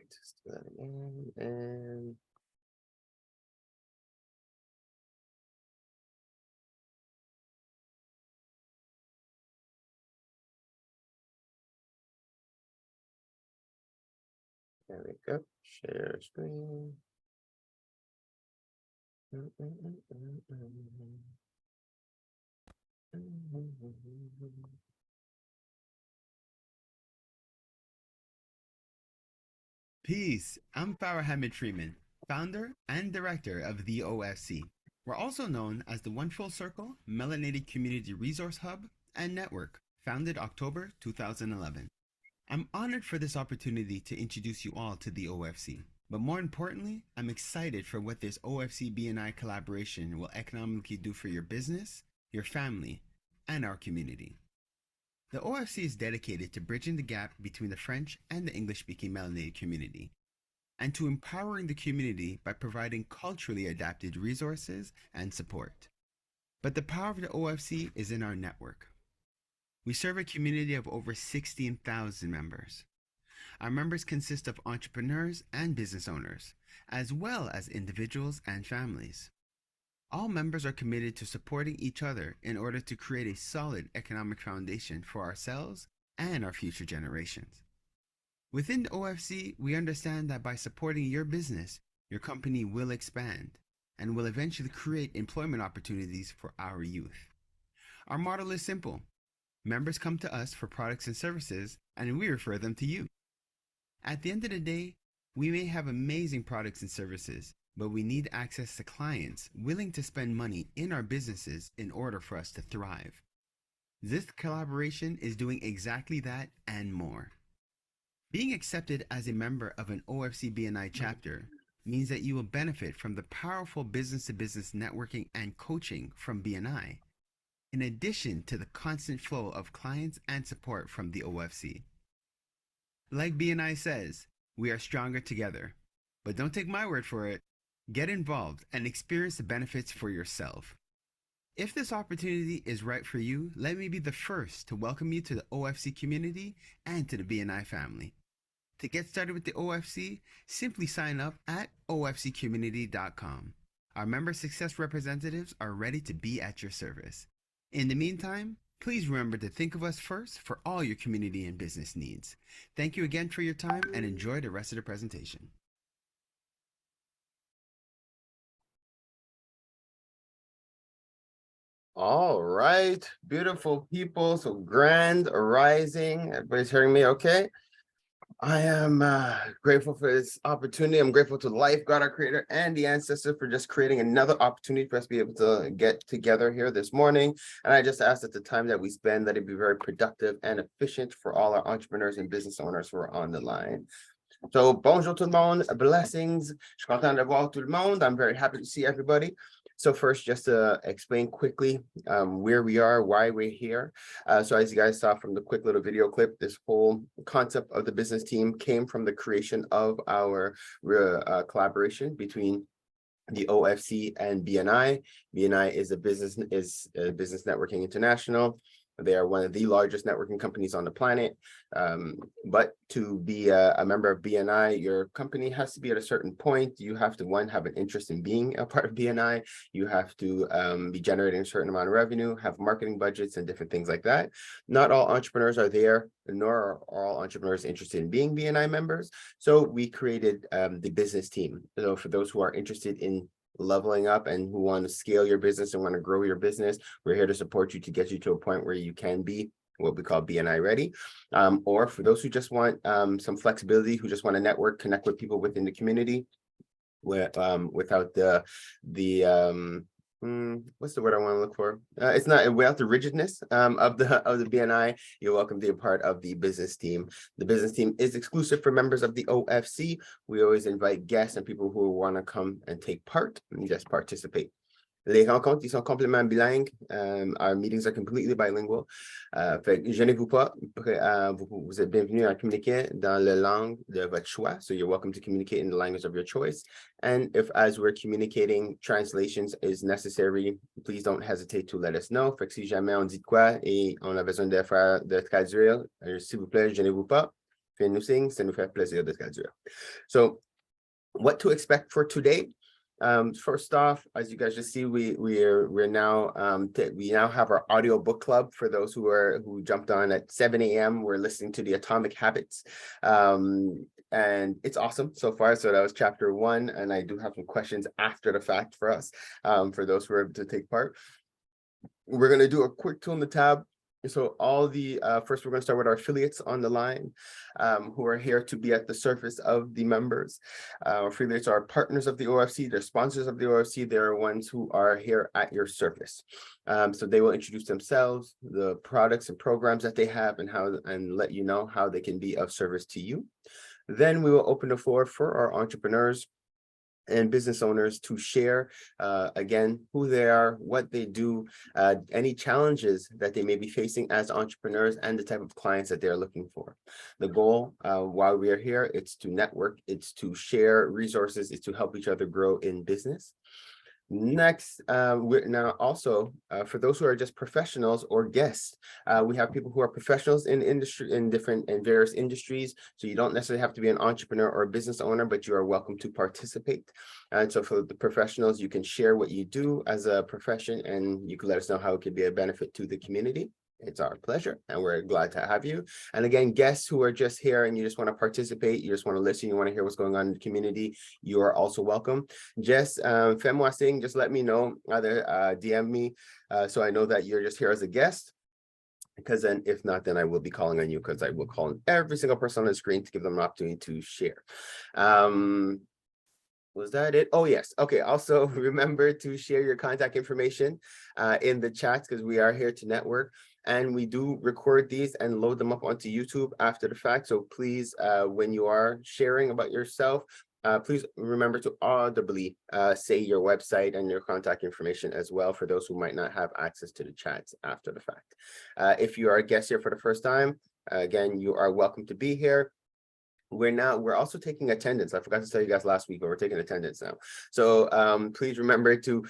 Let's do that again. And there we go. Share screen. Peace. I'm Farah Hamid Freeman, founder and director of the OFC. We're also known as the One Full Circle Melanated Community Resource Hub and Network, founded October 2011. I'm honored for this opportunity to introduce you all to the OFC. But more importantly, I'm excited for what this OFC BNI collaboration will economically do for your business, your family, and our community. The OFC is dedicated to bridging the gap between the French and the English-speaking melanated community, and to empowering the community by providing culturally adapted resources and support. But the power of the OFC is in our network. We serve a community of over 16,000 members. Our members consist of entrepreneurs and business owners, as well as individuals and families. All members are committed to supporting each other in order to create a solid economic foundation for ourselves and our future generations. Within the OFC, we understand that by supporting your business, your company will expand and will eventually create employment opportunities for our youth. Our model is simple. Members come to us for products and services, and we refer them to you. At the end of the day, we may have amazing products and services, but we need access to clients willing to spend money in our businesses in order for us to thrive. This collaboration is doing exactly that and more. Being accepted as a member of an OFC BNI chapter means that you will benefit from the powerful business-to-business networking and coaching from BNI, in addition to the constant flow of clients and support from the OFC. Like BNI says, we are stronger together. But don't take my word for it. Get involved and experience the benefits for yourself. If this opportunity is right for you, let me be the first to welcome you to the OFC community and to the BNI family. To get started with the OFC, simply sign up at ofccommunity.com. Our member success representatives are ready to be at your service. In the meantime, please remember to think of us first for all your community and business needs. Thank you again for your time and enjoy the rest of the presentation. All right, beautiful people. So grand rising. Everybody's hearing me okay? I am grateful for this opportunity. I'm grateful to life, God, our creator, and the ancestors for just creating another opportunity for us to be able to get together here this morning. And I just ask that the time that we spend, let it be very productive and efficient for all our entrepreneurs and business owners who are on the line. So, bonjour tout le monde, blessings. Je suis content de voir tout le monde. I'm very happy to see everybody. So first, just to explain quickly where we are, why we're here. So as you guys saw from the quick little video clip, this whole concept of the business team came from the creation of our collaboration between the OFC and BNI. BNI is a business networking international. They are one of the largest networking companies on the planet. But to be a member of BNI, your company has to be at a certain point. You have to, one, have an interest in being a part of BNI. You have to be generating a certain amount of revenue, have marketing budgets and different things like that. Not all entrepreneurs are there, nor are all entrepreneurs interested in being BNI members. So we created the business team. So for those who are interested in leveling up and who want to scale your business and want to grow your business, we're here to support you to get you to a point where you can be what we call BNI ready. Or for those who just want some flexibility, who just want to network, connect with people within the community without the what's the word I want to look for? It's not without the rigidness of the BNI. You're welcome to be a part of the business team. The business team is exclusive for members of the OFC. We always invite guests and people who want to come and take part and just participate. Les rencontres, ils sont complètement bilingues. Our meetings are completely bilingual. Fait que gênez-vous pas. Vous êtes bienvenus à communiquer dans la langue de votre choix. So you're welcome to communicate in the language of your choice. And if, as we're communicating, translations is necessary, please don't hesitate to let us know. Fait que si jamais on dit quoi et on a besoin de traduire, s'il vous plaît, gênez-vous pas. ça nous fait plaisir de traduire. So, what to expect for today? First off, as you guys just see, we now have our audio book club for those who jumped on at 7 a.m. We're listening to the Atomic Habits, and it's awesome so far. So that was chapter 1, and I do have some questions after the fact for us, for those who are able to take part. We're going to do a quick tool in the tab. So all the first, we're going to start with our affiliates on the line, who are here to be at the surface of the members. Affiliates are partners of the OFC, they're sponsors of the OFC, they're ones who are here at your surface. So they will introduce themselves, the products and programs that they have, and let you know how they can be of service to you. Then we will open the floor for our entrepreneurs and business owners to share, again, who they are, what they do, any challenges that they may be facing as entrepreneurs, and the type of clients that they're looking for. The goal, while we are here, it's to network, it's to share resources, it's to help each other grow in business. Next, we're now also, for those who are just professionals or guests, we have people who are professionals in industry, in various industries. So you don't necessarily have to be an entrepreneur or a business owner, but you are welcome to participate. And so for the professionals, you can share what you do as a profession, and you can let us know how it could be a benefit to the community. It's our pleasure, and we're glad to have you. And again, guests who are just here and you just want to participate, you just want to listen, you want to hear what's going on in the community, you are also welcome. Just fais-moi signe, just let me know, either DM me, so I know that you're just here as a guest. Because then, if not, then I will be calling on you, because I will call on every single person on the screen to give them an opportunity to share. Was that it? Oh, yes. Okay. Also, remember to share your contact information in the chats, because we are here to network. And we do record these and load them up onto YouTube after the fact. So please, when you are sharing about yourself, please remember to audibly say your website and your contact information as well, for those who might not have access to the chats after the fact. If you are a guest here for the first time, again, you are welcome to be here. We're also taking attendance. I forgot to tell you guys last week, but we're taking attendance now. So please remember to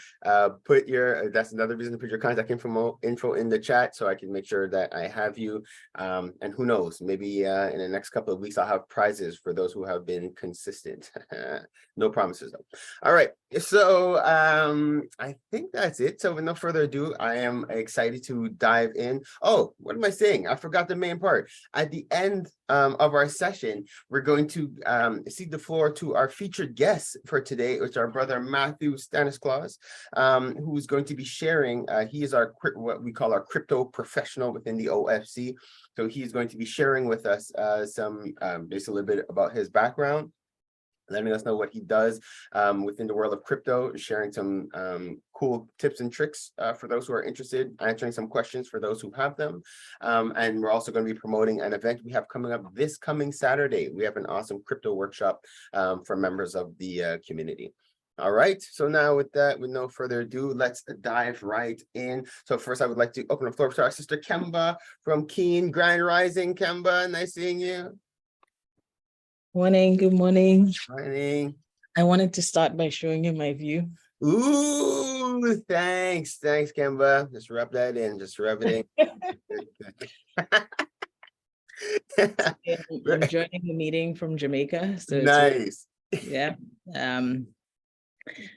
put that's another reason to put your contact info in the chat, so I can make sure that I have you. And who knows, maybe in the next couple of weeks, I'll have prizes for those who have been consistent. No promises though. All right, so I think that's it. So with no further ado, I am excited to dive in. Oh, what am I saying? I forgot the main part. At the end of our session, we're going to cede the floor to our featured guest for today, which is our brother Matthew Stanislaus, who is going to be sharing. He is what we call our crypto professional within the OFC. So he's going to be sharing with us just a little bit about his background, letting us know what he does within the world of crypto, sharing some cool tips and tricks for those who are interested, answering some questions for those who have them. And we're also going to be promoting an event we have coming up this coming Saturday. We have an awesome crypto workshop for members of the community. All right, so now with that, with no further ado, let's dive right in. So first, I would like to open the floor to our sister Kemba from Keene Grand Rising. Kemba, nice seeing you. Morning, good morning. Morning. I wanted to start by showing you my view. Ooh, thanks, Kemba. Just rub that in, just rub it in. I'm joining the meeting from Jamaica. So nice. Yeah.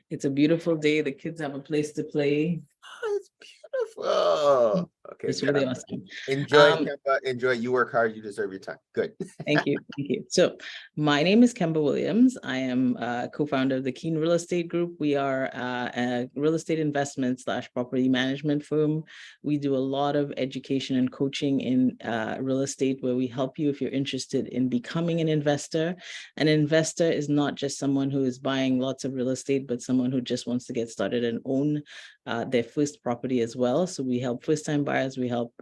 It's a beautiful day. The kids have a place to play. Oh, it's beautiful. Okay, it's really awesome. Enjoy, Kemba. Enjoy. You work hard. You deserve your time. Good. Thank you. Thank you. So my name is Kemba Williams. I am co-founder of the Keene Real Estate Group. We are a real estate investment / property management firm. We do a lot of education and coaching in real estate, where we help you if you're interested in becoming an investor. An investor is not just someone who is buying lots of real estate, but someone who just wants to get started and own their first property as well. So we help first-time buyers. We help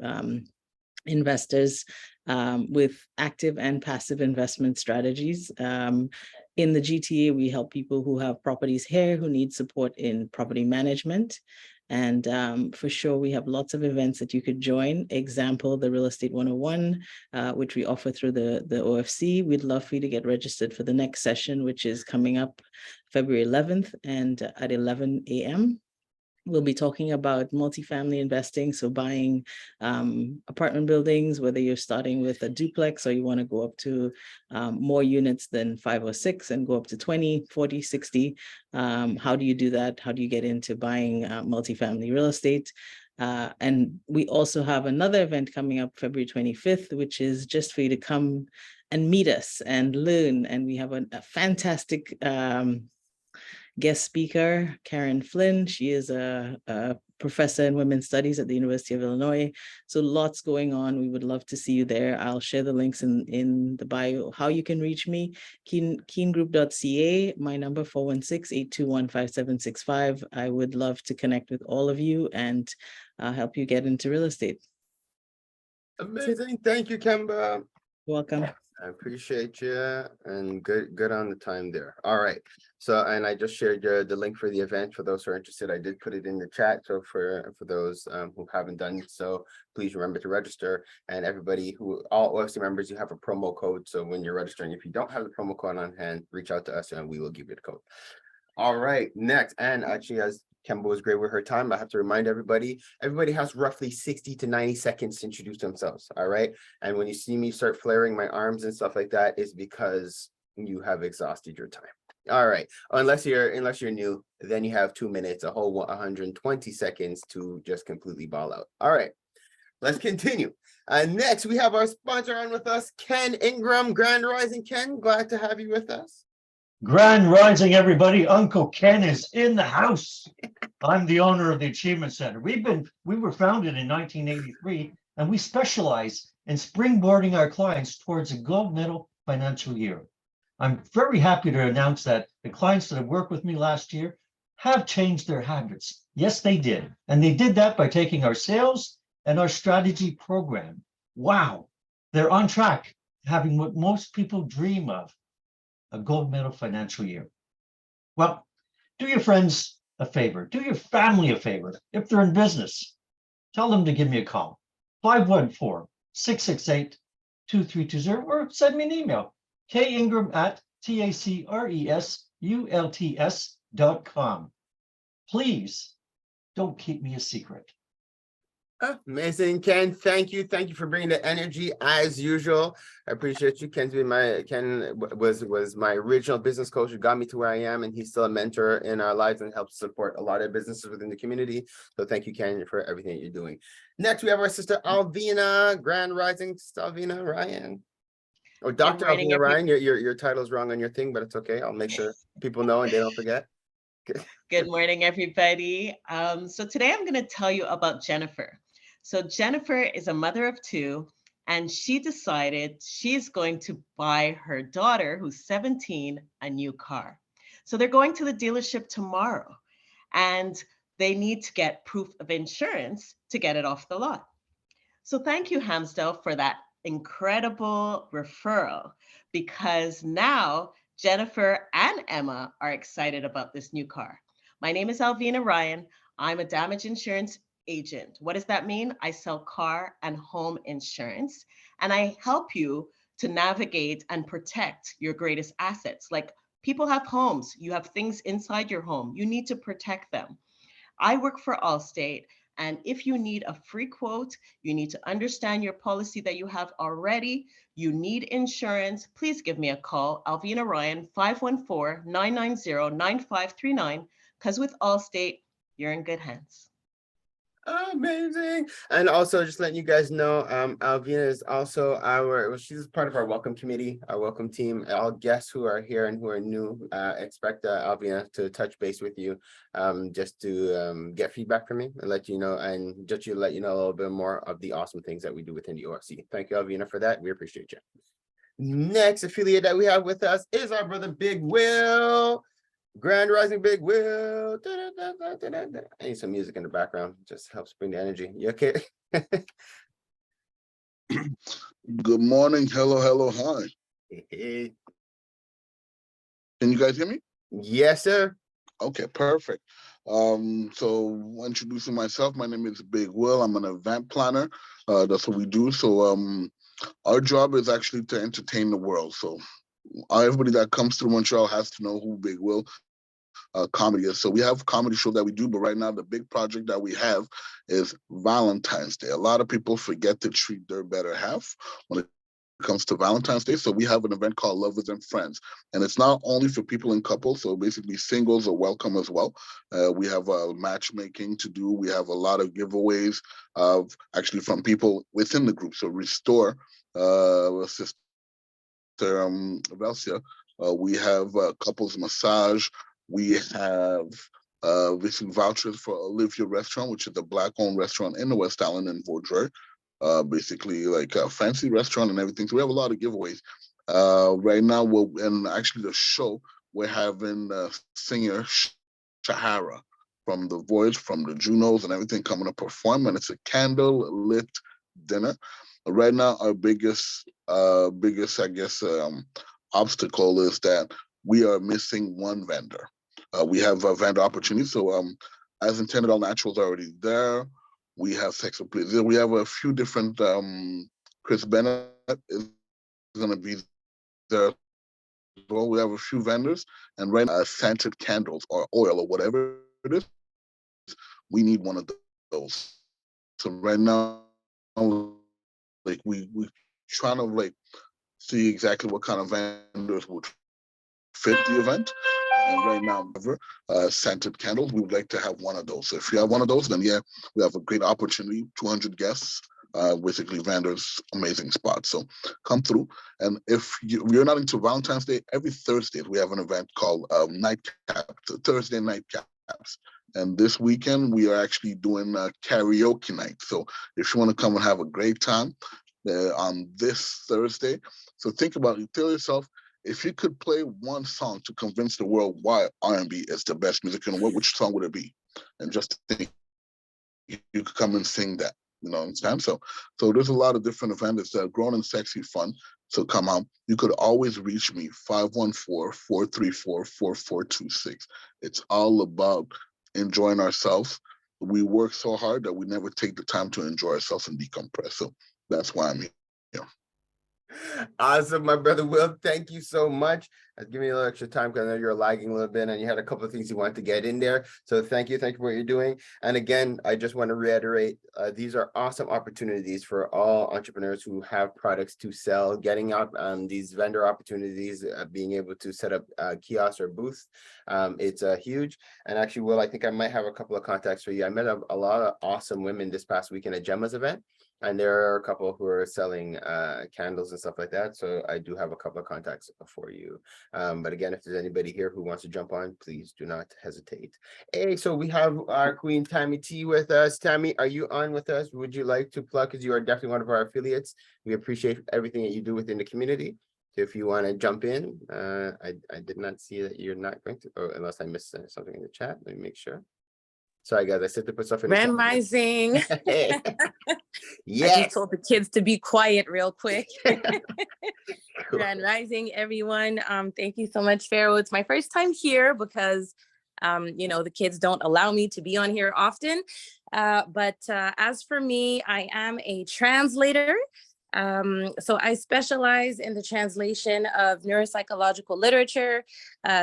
investors with active and passive investment strategies. In the GTA, we help people who have properties here who need support in property management. And for sure, we have lots of events that you could join. Example, the Real Estate 101, which we offer through the OFC. We'd love for you to get registered for the next session, which is coming up February 11th and at 11 a.m. We'll be talking about multifamily investing, so buying apartment buildings, whether you're starting with a duplex or you want to go up to more units than 5 or 6 and go up to 20, 40, 60. How do you do that? How do you get into buying multifamily real estate? And we also have another event coming up February 25th, which is just for you to come and meet us and learn. And we have a fantastic guest speaker, Karen Flynn. She is a professor in women's studies at the University of Illinois. So lots going on. We would love to see you there. I'll share the links in the bio. How you can reach me, keengroup.ca, my number 416-821-5765. I would love to connect with all of you and help you get into real estate. Amazing. Thank you, Kemba. Welcome. I appreciate you, and good on the time there. All right. So, and I just shared the link for the event for those who are interested. I did put it in the chat. So for those who haven't done so, please remember to register. And everybody all OFC members, you have a promo code. So when you're registering, if you don't have the promo code on hand, reach out to us and we will give you the code. All right, next. And actually, as Kemba was great with her time, I have to remind everybody has roughly 60 to 90 seconds to introduce themselves. All right. And when you see me start flaring my arms and stuff like that, is because you have exhausted your time. All right. Unless you're new, then you have 2 minutes, a whole 120 seconds to just completely ball out. All right. Let's continue. Next, we have our sponsor on with us, Ken Ingram. Grand Rising, Ken. Glad to have you with us. Grand Rising, everybody. Uncle Ken is in the house. I'm the owner of the Achievement Center. We were founded in 1983, and we specialize in springboarding our clients towards a gold medal financial year. I'm very happy to announce that the clients that have worked with me last year have changed their habits. Yes, they did. And they did that by taking our sales and our strategy program. Wow, they're on track, having what most people dream of, a gold medal financial year. Well, do your friends a favor, do your family a favor. If they're in business, tell them to give me a call, 514-668-2320, or send me an email, kingram@tacresults.com. Please don't keep me a secret. Amazing, Ken. Thank you for bringing the energy as usual. I appreciate you. Ken was my original business coach who got me to where I am, and he's still a mentor in our lives and helps support a lot of businesses within the community. So thank you, Ken, for everything that you're doing. Next, we have our sister Alvina. Grand Rising, Sister Alvina Ryan. Oh, Dr. Alvina Ryan. Your title's wrong on your thing, but it's okay. I'll make sure people know and they don't forget. Good morning, everybody. So today I'm going to tell you about Jennifer. So Jennifer is a mother of 2, and she decided she's going to buy her daughter, who's 17, a new car. So they're going to the dealership tomorrow, and they need to get proof of insurance to get it off the lot. So thank you, Hamsdale, for that incredible referral, because now Jennifer and Emma are excited about this new car. My name is Alvina Ryan. I'm a damage insurance agent. What does that mean? I sell car and home insurance, and I help you to navigate and protect your greatest assets. Like, people have homes, you have things inside your home, you need to protect them. I work for Allstate, and if you need a free quote, you need to understand your policy that you have already, you need insurance, please give me a call, Alvina Ryan, 514-990-9539, because with Allstate, you're in good hands. Amazing. And also just letting you guys know, Alvina is also she's part of our welcome committee, our welcome team. All guests who are here and who are new, expect Alvina to touch base with you, just to get feedback from me and let you know, and just to let you know a little bit more of the awesome things that we do within the OFC. Thank you, Alvina, for that. We appreciate you. Next affiliate that we have with us is our brother Big Will. Grand Rising, Big Will. I need some music in the background. Just helps bring the energy. You okay? Good morning. Hello, hi. Hey. Can you guys hear me? Yes, sir. Okay, perfect. So introducing myself, my name is Big Will. I'm an event planner. That's what we do. So our job is actually to entertain the world. So everybody that comes through Montreal has to know who Big Will comedy is. So we have comedy show that we do, but right now the big project that we have is Valentine's Day. A lot of people forget to treat their better half when it comes to Valentine's Day. So we have an event called Lovers and Friends, and it's not only for people in couples. So basically singles are welcome as well. We have matchmaking to do. We have a lot of giveaways of actually from people within the group. So Restore, Sister Velcia, we have couples massage. We have basically vouchers for Olivia Restaurant, which is a Black-owned restaurant in the West Island in Vaudreuil. Basically like a fancy restaurant and everything. So we have a lot of giveaways. Right now, and actually the show, we're having singer Shahara from The Voice, from the Junos and everything coming to perform, and it's a candle-lit dinner. Right now, our biggest, I guess, obstacle is that we are missing one vendor. We have a vendor opportunity. So as intended, All Naturals are already there. We have Sex of Pleasure. We have a few different, Chris Bennett is going to be there. Well, we have a few vendors, and right now, scented candles or oil or whatever it is, we need one of those. So right now, like we trying to like see exactly what kind of vendors would fit the event. And right now, scented candles, we would like to have one of those. So if you have one of those, then yeah, we have a great opportunity, 200 guests, basically vendors, amazing spot. So come through. And if you're not into Valentine's Day, every Thursday we have an event called Nightcap, Thursday Nightcaps. And this weekend, we are actually doing a karaoke night. So if you want to come and have a great time on this Thursday, so think about it, tell yourself, if you could play one song to convince the world why R&B is the best music in the world, which song would it be? And just think you could come and sing that, you know what I'm saying? So there's a lot of different events. It's grown and sexy fun. So come on. You could always reach me, 514-434-4426. It's all about enjoying ourselves. We work so hard that we never take the time to enjoy ourselves and decompress. So that's why I'm here. Awesome, my brother Will. Thank you so much. Give me a little extra time because I know you're lagging a little bit and you had a couple of things you wanted to get in there. So thank you for what you're doing. And again, I just want to reiterate, these are awesome opportunities for all entrepreneurs who have products to sell, getting out these vendor opportunities, being able to set up kiosks or booths. It's huge. And actually, Will, I think I might have a couple of contacts for you. I met a lot of awesome women this past weekend at Gemma's event. And there are a couple who are selling candles and stuff like that. So I do have a couple of contacts for you. But again, if there's anybody here who wants to jump on, please do not hesitate. Hey, so we have our Queen Tammy T with us. Tammy, are you on with us? Would you like to plug? Because you are definitely one of our affiliates. We appreciate everything that you do within the community. So if you want to jump in, I did not see that you're not going to, or unless I missed something in the chat. Let me make sure. Sorry, guys, I said to put stuff in. Grand Rising. Yes. I just told the kids to be quiet real quick. Grand Rising, everyone. Thank you so much, Pharaoh. It's my first time here because, the kids don't allow me to be on here often. But as for me, I am a translator. So I specialize in the translation of neuropsychological literature,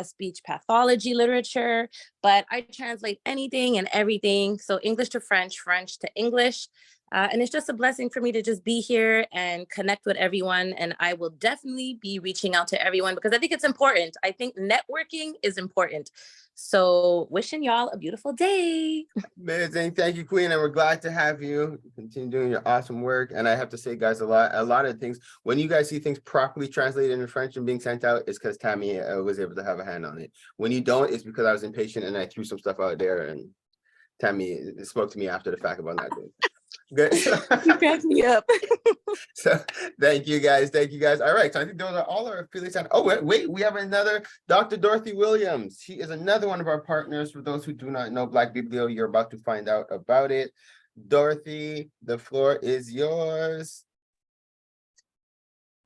speech pathology literature, but I translate anything and everything. So English to French, French to English. And it's just a blessing for me to just be here and connect with everyone. And I will definitely be reaching out to everyone because I think it's important. I think networking is important. So wishing y'all a beautiful day. Amazing. Thank you, Queen. And we're glad to have you. Continue doing your awesome work. And I have to say, guys, a lot of things, when you guys see things properly translated in French and being sent out, it's because Tammy was able to have a hand on it. When you don't, it's because I was impatient and I threw some stuff out there and Tammy spoke to me after the fact about not doing it. Good. You cracked me up. So thank you guys. All right, so I think those are all our affiliates. Oh wait, we have another Dr. Dorothy Williams. She is another one of our partners. For those who do not know Black Biblio, you're about to find out about it. Dorothy, the floor is yours.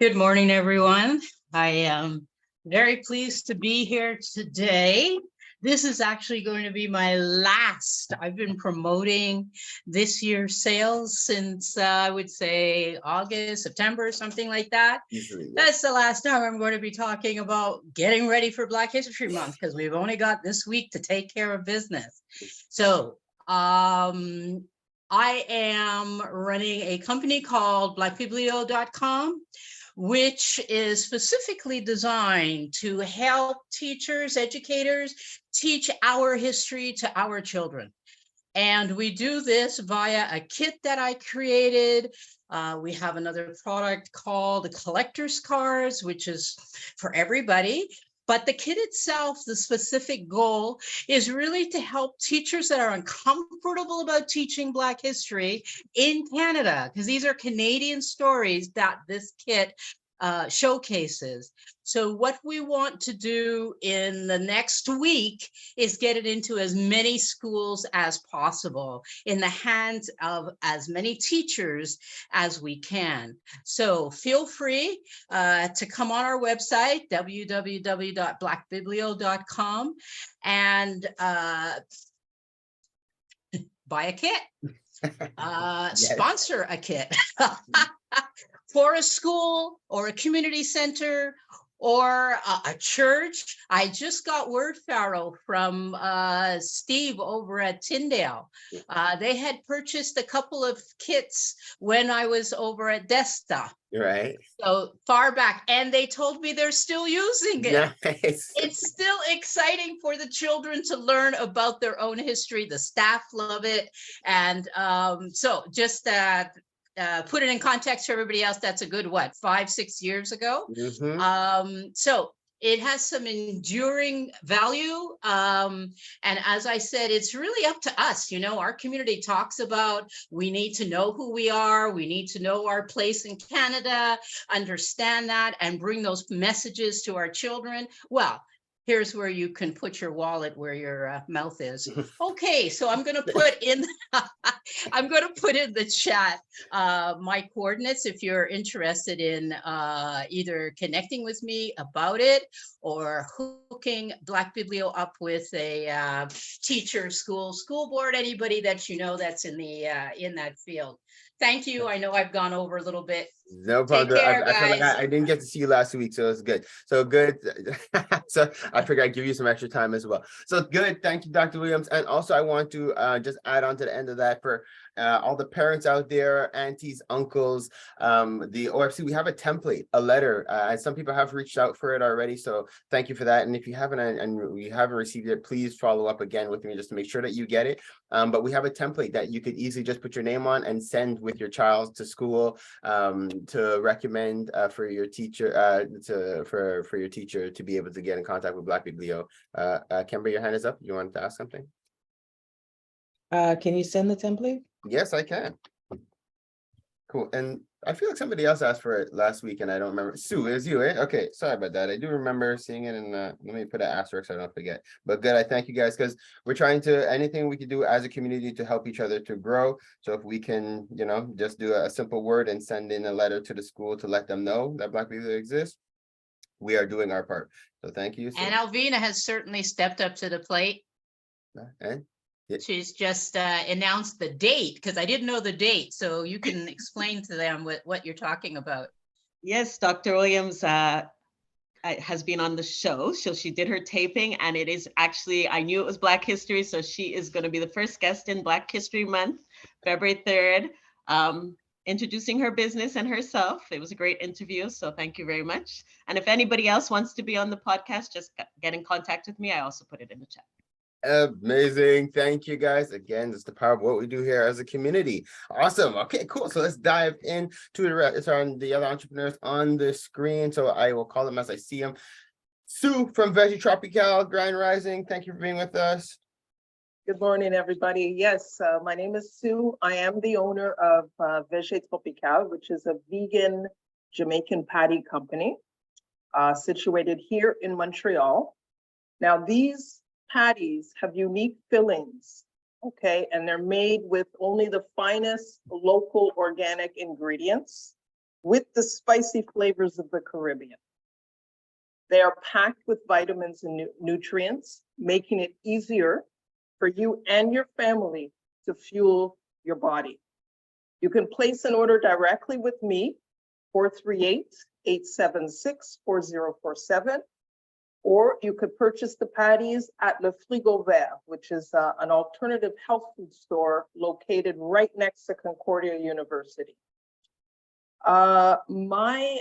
Good morning, everyone. I am very pleased to be here today. This is actually going to be my last. I've been promoting this year's sales since I would say August, September, something like that. Easily, yeah. That's the last time I'm going to be talking about getting ready for Black History Month, because we've only got this week to take care of business. So I am running a company called blackbiblio.com, which is specifically designed to help teachers, educators teach our history to our children. And we do this via a kit that I created. We have another product called the collector's cards, which is for everybody. But the kit itself, the specific goal is really to help teachers that are uncomfortable about teaching Black history in Canada, because these are Canadian stories that this kit showcases. So what we want to do in the next week is get it into as many schools as possible, in the hands of as many teachers as we can. So feel free to come on our website, www.blackbiblio.com, and buy a kit, Yes. sponsor a kit. For a school or a community center or a church. I just got word, Farrell, from Steve over at Tyndale. They had purchased a couple of kits when I was over at Desta. Right. So far back, and they told me they're still using it. Nice. It's still exciting for the children to learn about their own history. The staff love it. And so just put it in context for everybody else. That's a good, 5-6 years ago. Mhm. So it has some enduring value. And as I said, it's really up to us. You know, our community talks about, we need to know who we are. We need to know our place in Canada, understand that, and bring those messages to our children. Well, here's where you can put your wallet where your mouth is. Okay, so I'm going to put in I'm going to put in the chat my coordinates if you're interested in either connecting with me about it or hooking Black Biblio up with a teacher, school board, anybody that you know that's in the in that field. Thank you. I know I've gone over a little bit. No problem. Take care, I feel like guys. I didn't get to see you last week, so it's good. So good. So I figured I'd give you some extra time as well. So good. Thank you, Dr. Williams. And also I want to just add on to the end of that for all the parents out there, aunties, uncles, the OFC, we have a template, a letter, and some people have reached out for it already. So thank you for that. And if you haven't and you haven't received it, please follow up again with me just to make sure that you get it. But we have a template that you could easily just put your name on and send with your child to school to recommend for your teacher for your teacher to be able to get in contact with Black Biblio. Kimber, your hand is up. You wanted to ask something? Can you send the template? Yes, I can. Cool. And I feel like somebody else asked for it last week and I don't remember. Sue, it was you, eh? Okay, sorry about that. I do remember seeing it in let me put an asterisk so I don't forget. But good, I thank you guys because we're trying to, anything we can do as a community to help each other to grow. So if we can, you know, just do a simple word and send in a letter to the school to let them know that Black Biblio exists, we are doing our part. So thank you. And Alvina has certainly stepped up to the plate. And she's just announced the date, because I didn't know the date. So you can explain to them what you're talking about. Yes, Dr. Williams has been on the show. So she did her taping, and it is actually, I knew it was Black History, so she is going to be the first guest in Black History Month, February 3rd, introducing her business and herself. It was a great interview, so thank you very much. And if anybody else wants to be on the podcast, just get in contact with me. I also put it in the chat. Amazing. Thank you guys. Again, it's the power of what we do here as a community. Awesome. Okay, cool. So let's dive in to the rest. It's on the other entrepreneurs on the screen. So I will call them as I see them. Sue from Veggie Tropical, Grand Rising. Thank you for being with us. Good morning, everybody. Yes, my name is Sue. I am the owner of Veggie Tropical, which is a vegan Jamaican patty company situated here in Montreal. Now, these patties have unique fillings, okay, and they're made with only the finest local organic ingredients with the spicy flavors of the Caribbean. They are packed with vitamins and nutrients, making it easier for you and your family to fuel your body. You can place an order directly with me, 438-876-4047, or you could purchase the patties at Le Frigo Vert, which is an alternative health food store located right next to Concordia University. My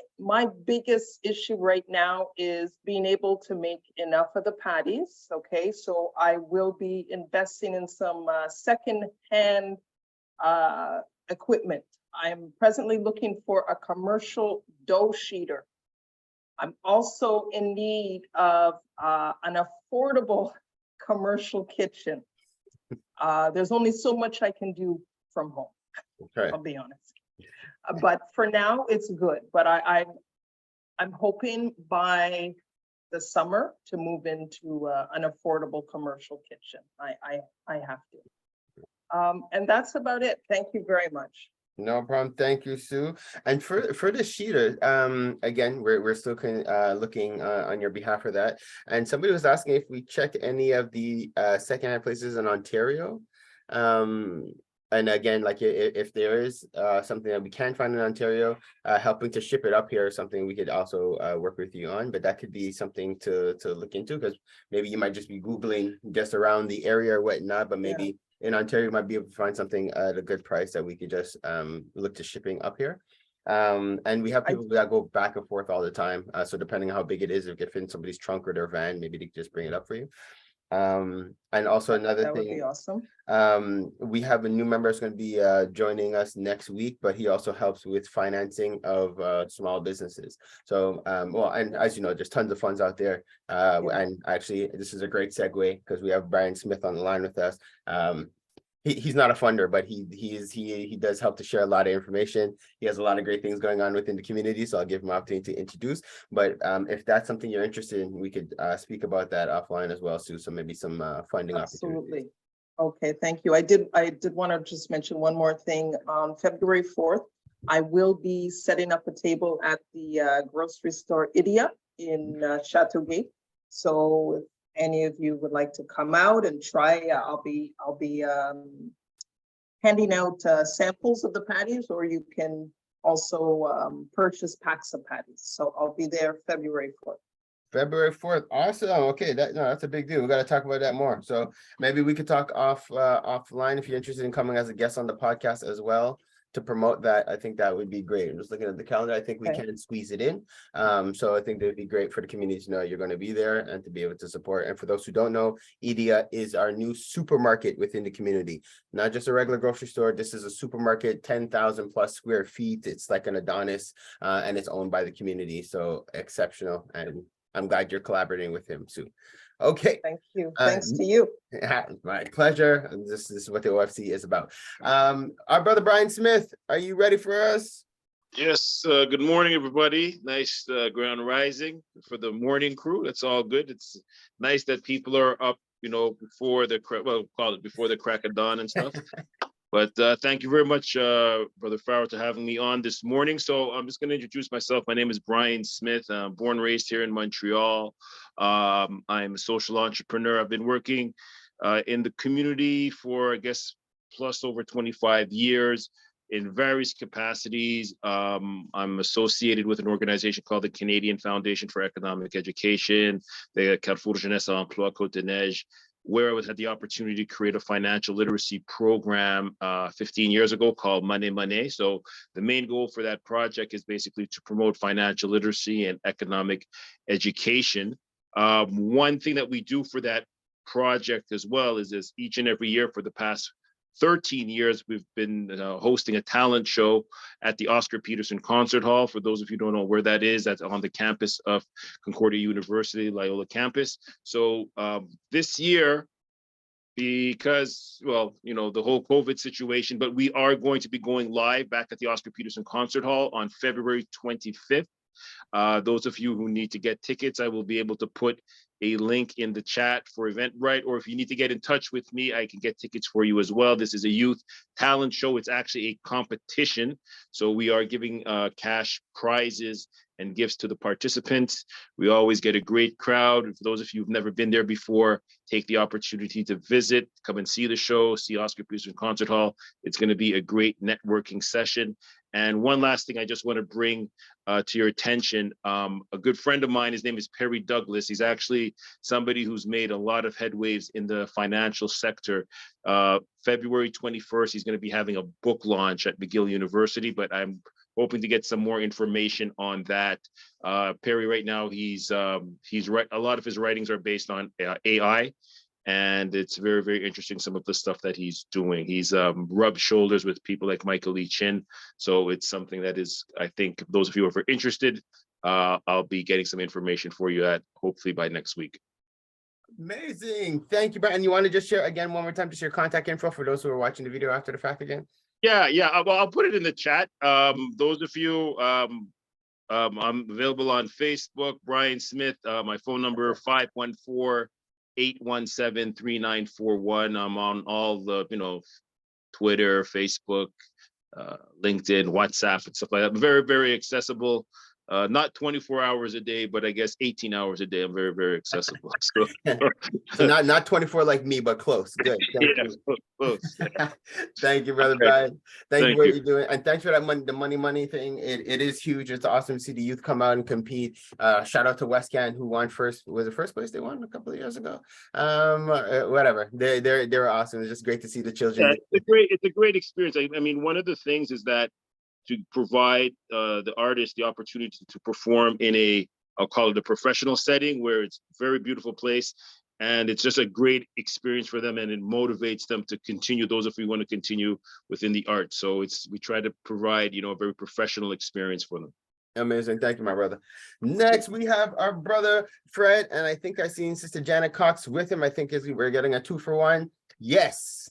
biggest issue right now is being able to make enough of the patties. Okay, so I will be investing in some second-hand equipment. I'm presently looking for a commercial dough sheeter. I'm also in need of an affordable commercial kitchen. There's only so much I can do from home. Okay. I'll be honest. But for now, it's good. But I'm hoping by the summer to move into an affordable commercial kitchen. I have to. And that's about it. Thank you very much. No problem. Thank you, Sue. And for the sheeter, again, we're still looking on your behalf for that. And somebody was asking if we check any of the secondhand places in Ontario. And again, like if there is something that we can find in Ontario, helping to ship it up here is something we could also work with you on. But that could be something to look into, because maybe you might just be Googling just around the area or whatnot, but maybe in Ontario you might be able to find something at a good price that we could just look to shipping up here. And we have people that go back and forth all the time. So depending on how big it is, if it can fit in somebody's trunk or their van, maybe they can just bring it up for you. And also another That would thing, be awesome. we have a new member that's going to be joining us next week, but he also helps with financing of small businesses. So well, and as you know, there's tons of funds out there, and actually this is a great segue because we have Brian Smith on the line with us. He's not a funder, but he does help to share a lot of information. He has a lot of great things going on within the community, so I'll give him an opportunity to introduce. But if that's something you're interested in, we could speak about that offline as well, Sue. So maybe some funding opportunities. Absolutely. Okay, thank you. I did want to just mention one more thing. On February 4th, I will be setting up a table at the grocery store Idia in Chateauguay. So if any of you would like to come out and try, I'll be handing out samples of the patties, or you can also purchase packs of patties. So I'll be there February 4th. February 4th. Awesome. Okay, that's a big deal. We got to talk about that more. So maybe we could talk offline if you're interested in coming as a guest on the podcast as well to promote that. I think that would be great. I'm just looking at the calendar. I think we can squeeze it in. So I think that would be great for the community to know you're going to be there and to be able to support. And for those who don't know, Idia is our new supermarket within the community. Not just a regular grocery store. This is a supermarket, 10,000 plus square feet. It's like an Adonis, and it's owned by the community. So exceptional. And I'm glad you're collaborating with him, Sue. Okay. Thank you. Thanks to you. My pleasure. This is what the OFC is about. Our brother Brian Smith, are you ready for us? Yes. Good morning, everybody. Nice ground rising for the morning crew. That's all good. It's nice that people are up, before the crack of dawn and stuff. But thank you very much, Brother Farrell, to having me on this morning. So I'm just going to introduce myself. My name is Brian Smith. I'm born and raised here in Montreal. I'm a social entrepreneur. I've been working in the community for, I guess, plus over 25 years in various capacities. I'm associated with an organization called the Canadian Foundation for Economic Education, the Carrefour Jeunesse à Emploi Côte-des-Neiges, where I had the opportunity to create a financial literacy program 15 years ago called Money Money. So the main goal for that project is basically to promote financial literacy and economic education. One thing that we do for that project as well is each and every year for the past 13 years, we've been hosting a talent show at the Oscar Peterson Concert Hall. For those of you who don't know where that is, that's on the campus of Concordia University, Loyola campus. So this year, because, the whole COVID situation, but we are going to be going live back at the Oscar Peterson Concert Hall on February 25th. Those of you who need to get tickets, I will be able to put a link in the chat for Eventbrite, or if you need to get in touch with me, I can get tickets for you as well. This is a youth talent show. It's actually a competition. So we are giving cash prizes and gifts to the participants. We always get a great crowd. For those of you who've never been there before, take the opportunity to visit, come and see the show, see Oscar Peterson Concert Hall. It's going to be a great networking session. And one last thing I just want to bring to your attention, a good friend of mine, his name is Perry Douglas. He's actually somebody who's made a lot of headwaves in the financial sector. February 21st, he's going to be having a book launch at McGill University, but I'm hoping to get some more information on that. Perry, right now, he's a lot of his writings are based on AI, and it's very, very interesting, some of the stuff that he's doing. He's rubbed shoulders with people like Michael Lee Chin. So it's something that is, I think, those of you who are interested, I'll be getting some information for you hopefully by next week. Amazing. Thank you, Brian. You want to just share again one more time, just your contact info for those who are watching the video after the fact again? Yeah. Well, I'll put it in the chat. Those of you, I'm available on Facebook, Brian Smith. My phone number 514-817-3941. I'm on all the, Twitter, Facebook, LinkedIn, WhatsApp, and stuff like that. I'm very, very accessible. Not 24 hours a day, but I guess 18 hours a day. I'm very, very accessible. So not 24 like me, but close. Good. Thank you. Close. Thank you, brother Brian. Thank you for what you're doing. And thanks for that money thing. It is huge. It's awesome to see the youth come out and compete. Shout out to West Can, who won first. Was it first place they won a couple of years ago? Whatever. They're awesome. It's just great to see the children. Yeah, it's a great experience. I mean, one of the things is that to provide the artist the opportunity to perform in I'll call it a professional setting, where it's a very beautiful place. And it's just a great experience for them, and it motivates them to continue, those of you who want to continue within the art. So we try to provide, a very professional experience for them. Amazing. Thank you, my brother. Next, we have our brother, Fred. And I think I've seen Sister Janet Cox with him. I think we're getting a 2-for-1. Yes.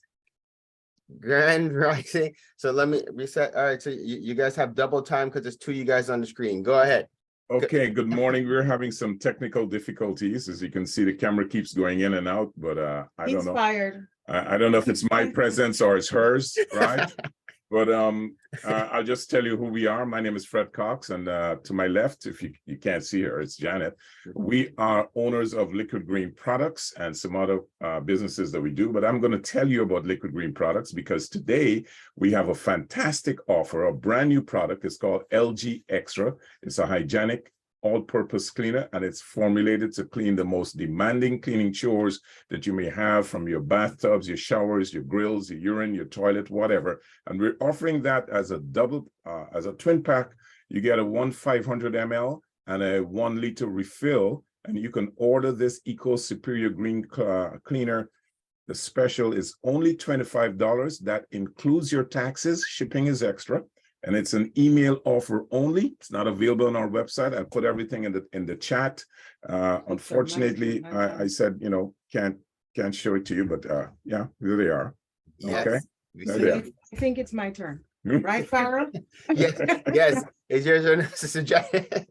Grand Rising. So let me reset. All right, so you guys have double time because there's 2 of you guys on the screen. Go ahead. Okay, good morning. We're having some technical difficulties. As you can see, the camera keeps going in and out, but I don't know. Fired. I don't know if it's my presence or it's hers, right? But I'll just tell you who we are. My name is Fred Cox, and to my left, if you can't see her, it's Janet. We are owners of Liquid Green Products and some other businesses that we do. But I'm going to tell you about Liquid Green Products because today we have a fantastic offer, a brand new product. It's called LG Extra. It's a hygienic all-purpose cleaner, and it's formulated to clean the most demanding cleaning chores that you may have, from your bathtubs, your showers, your grills, your urine, your toilet, whatever. And we're offering that as a as a twin pack. You get a 500 ml and a 1 liter refill, and you can order this Eco Superior Green Cleaner. The special is only $25. That includes your taxes. Shipping is extra. And it's an email offer only. It's not available on our website. I put everything in the chat. Unfortunately, I said, can't show it to you, but yeah, here they are. Yes. Okay. I think it's my turn. Right, Farrell? Yes. It's your turn, Sister Janet.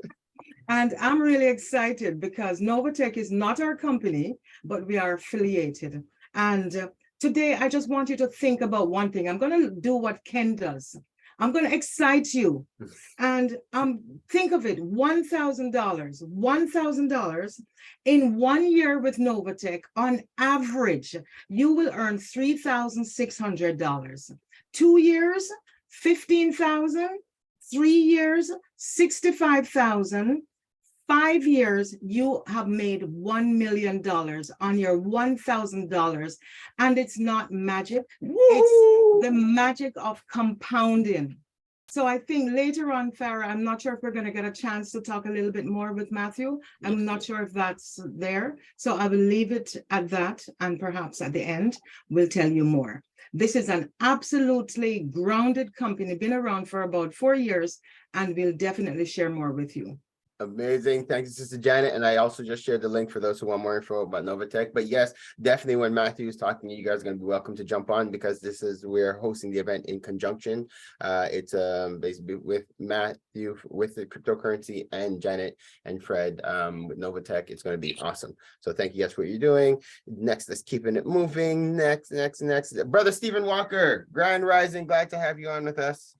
And I'm really excited because Novatech is not our company, but we are affiliated. And today, I just want you to think about one thing. I'm going to do what Ken does. I'm going to excite you, and think of it, $1,000 in 1 year with Novatech. On average, you will earn $3,600. 2 years, $15,000. 3 years, $65,000. 5 years, you have made $1 million on your $1,000. And it's not magic. It's the magic of compounding. So I think later on, Farah, I'm not sure if we're going to get a chance to talk a little bit more with Matthew. I'm not sure if that's there. So I will leave it at that. And perhaps at the end, we'll tell you more. This is an absolutely grounded company, been around for about 4 years, and we'll definitely share more with you. Amazing. Thank you, Sister Janet. And I also just shared the link for those who want more info about Novatech. But yes, definitely when Matthew is talking, you guys are going to be welcome to jump on, because we're hosting the event in conjunction. It's basically with Matthew with the cryptocurrency, and Janet and Fred with Novatech. It's going to be awesome. So thank you guys for what you're doing. Next, let's keeping it moving. Next. Brother Stephen Walker, Grand Rising. Glad to have you on with us.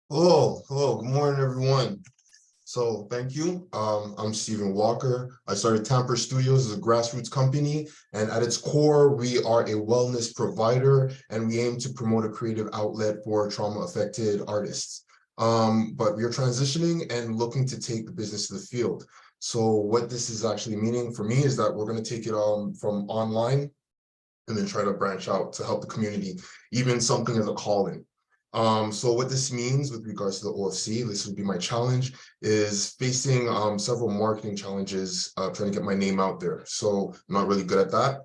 Hello. Good morning, everyone. So thank you. I'm Stephen Walker. I started Tamper Studios as a grassroots company, and at its core, we are a wellness provider, and we aim to promote a creative outlet for trauma-affected artists. But we are transitioning and looking to take the business to the field. So what this is actually meaning for me is that we're going to take it from online and then try to branch out to help the community, even something as a calling. So what this means with regards to the OFC, this would be my challenge, is facing several marketing challenges, trying to get my name out there. So I'm not really good at that,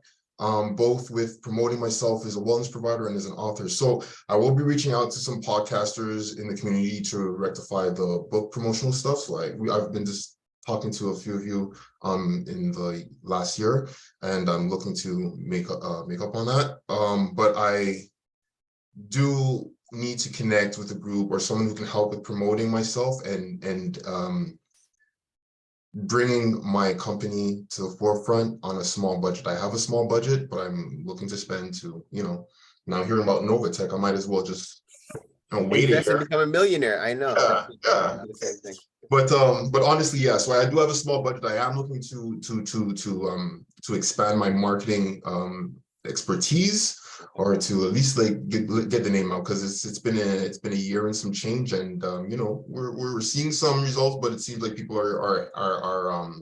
both with promoting myself as a wellness provider and as an author. So I will be reaching out to some podcasters in the community to rectify the book promotional stuff. So I've been just talking to a few of you in the last year, and I'm looking to make up on that. But I do need to connect with a group or someone who can help with promoting myself and bringing my company to the forefront on a small budget. I have a small budget, but I'm looking to spend to, now hearing about Novatech, I might as well just wait a Invest and year. become a millionaire. I know. Yeah. The same thing. But honestly, yeah. So I do have a small budget. I am looking to expand my marketing expertise, or to at least like get the name out, because it's been a year and some change, and we're seeing some results, but it seems like people are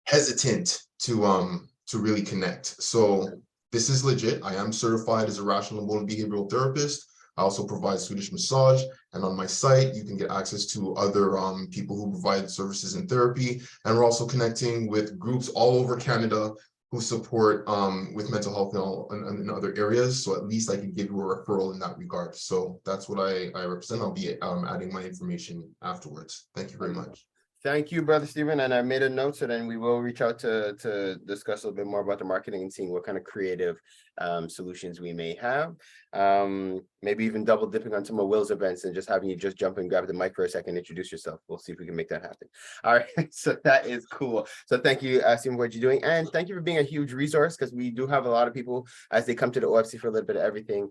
hesitant to really connect. So this is legit. I am certified as a rational emotive behavioral therapist. I also provide Swedish massage, and on my site, you can get access to other people who provide services in therapy. And we're also connecting with groups all over Canada who support with mental health in other areas. So at least I can give you a referral in that regard. So that's what I represent. I'll be adding my information afterwards. Thank you very much. Thank you, Brother Stephen. And I made a note, so then we will reach out to discuss a little bit more about the marketing and seeing what kind of creative solutions we may have. Maybe even double dipping on some of Will's events and just having you just jump and grab the mic for a second, introduce yourself. We'll see if we can make that happen. All right, so that is cool. So thank you, Stephen, for what you're doing. And thank you for being a huge resource, because we do have a lot of people, as they come to the OFC for a little bit of everything,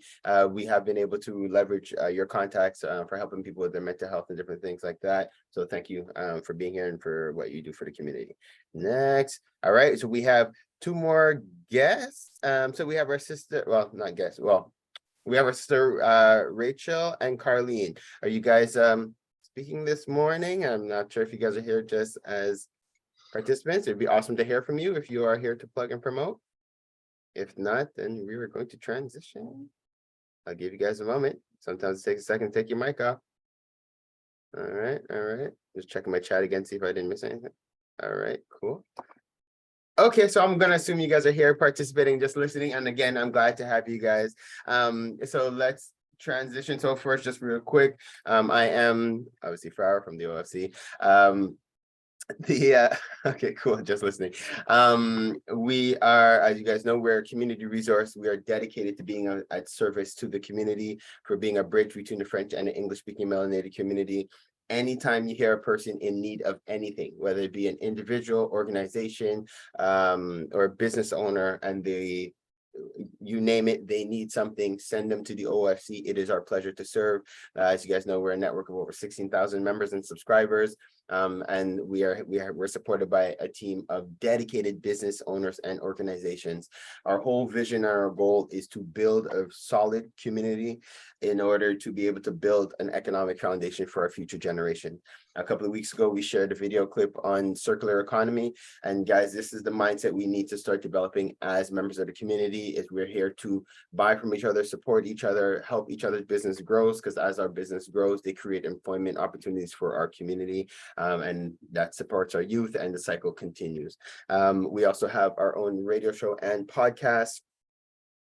we have been able to leverage your contacts for helping people with their mental health and different things like that. So thank you for being here and for what you do for the community. Next. All right, so we have two more guests. So we have our sister, well, not guests, well, we have our sister Rachel and Carlene. Are you guys speaking this morning? I'm not sure if you guys are here just as participants. It'd be awesome to hear from you if you are here to plug and promote. If not, then we are going to transition. I'll give you guys a moment. Sometimes it takes a second to take your mic off. All right. Just checking my chat again, see if I didn't miss anything. All right, cool. Okay, so I'm gonna assume you guys are here participating, just listening. And again, I'm glad to have you guys. So let's transition. So first, just real quick, I am obviously Farah from the OFC. Okay, cool, just listening. We are, as you guys know, we're a community resource. We are dedicated to being at service to the community, for being a bridge between the French and the English-speaking melanated community. Anytime you hear a person in need of anything, whether it be an individual, organization, or a business owner, and you name it, they need something, send them to the OFC. It is our pleasure to serve. As you guys know, we're a network of over 16,000 members and subscribers. And we're supported by a team of dedicated business owners and organizations. Our whole vision and our goal is to build a solid community in order to be able to build an economic foundation for our future generation. A couple of weeks ago, we shared a video clip on circular economy. And guys, this is the mindset we need to start developing as members of the community. Is we're here to buy from each other, support each other, help each other's business grows, because as our business grows, they create employment opportunities for our community. And that supports our youth, and the cycle continues. We also have our own radio show and podcast